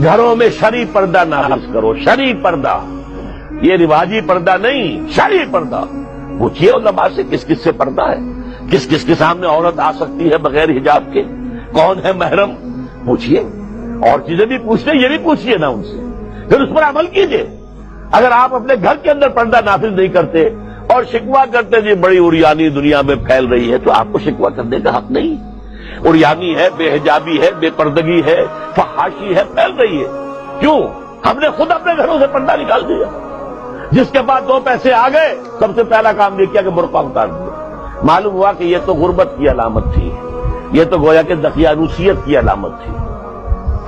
گھروں میں شرعی پردہ نافذ کرو، شرعی پردہ، یہ رواجی پردہ نہیں، شرعی پردہ۔ پوچھئے علماء سے کس کس سے پردہ ہے، کس کس کے سامنے عورت آ سکتی ہے بغیر حجاب کے، کون ہے محرم، پوچھئے۔ اور چیزیں بھی پوچھتے یہ بھی پوچھئے نا ان سے، پھر اس پر عمل کیجئے۔ اگر آپ اپنے گھر کے اندر پردہ نافذ نہیں کرتے اور شکوہ کرتے جی بڑی عریانی دنیا میں پھیل رہی ہے، تو آپ کو شکوہ کرنے کا حق نہیں۔ عریانی ہے، بے حجابی ہے، بے پردگی ہے، فحاشی ہے، پھیل رہی ہے، کیوں؟ ہم نے خود اپنے گھروں سے پردہ نکال دیا۔ جس کے بعد دو پیسے آ گئے، سب سے پہلا کام یہ کیا کہ برقع اتار دیا۔ معلوم ہوا کہ یہ تو غربت کی علامت تھی، یہ تو گویا کہ دقیانوسیت کی علامت تھی۔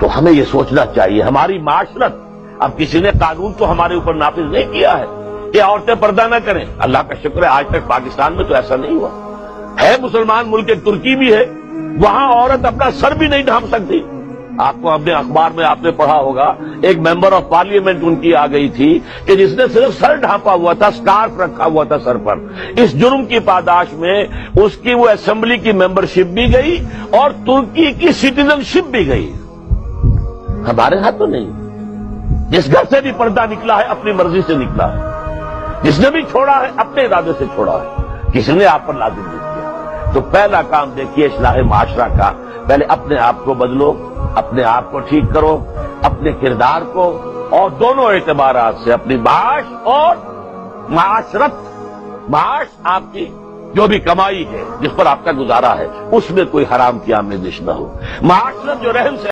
تو ہمیں یہ سوچنا چاہیے، ہماری معاشرت، اب کسی نے قانون تو ہمارے اوپر نافذ نہیں کیا ہے کہ عورتیں پردہ نہ کریں، اللہ کا شکر ہے آج تک پاکستان میں تو ایسا نہیں ہوا ہے۔ مسلمان ملک ایک ترکی بھی ہے، وہاں عورت اپنا سر بھی نہیں ڈھانپ سکتی۔ آپ کو اپنے اخبار میں آپ نے پڑھا ہوگا، ایک ممبر آف پارلیمنٹ ان کی آ گئی تھی کہ جس نے صرف سر ڈھانپا ہوا تھا، سکارف رکھا ہوا تھا سر پر، اس جرم کی پاداش میں اس کی وہ اسمبلی کی ممبرشپ بھی گئی اور ترکی کی سٹیزن شپ بھی گئی۔ ہمارے ہاں تو نہیں۔ جس گھر سے بھی پردہ نکلا ہے اپنی مرضی سے نکلا ہے، جس نے بھی چھوڑا ہے اپنے ارادے سے چھوڑا ہے، کسی نے آپ پر لازم نہیں کیا۔ تو پہلا کام دیکھیے اصلاح معاشرہ کا، پہلے اپنے آپ کو بدلو، اپنے آپ کو ٹھیک کرو، اپنے کردار کو، اور دونوں اعتبارات سے اپنی معاش اور معاشرت، معاش آپ کی جو بھی کمائی ہے جس پر آپ کا گزارا ہے اس میں کوئی حرام کی آمیزش نہ ہو، معاشرت جو رحم سے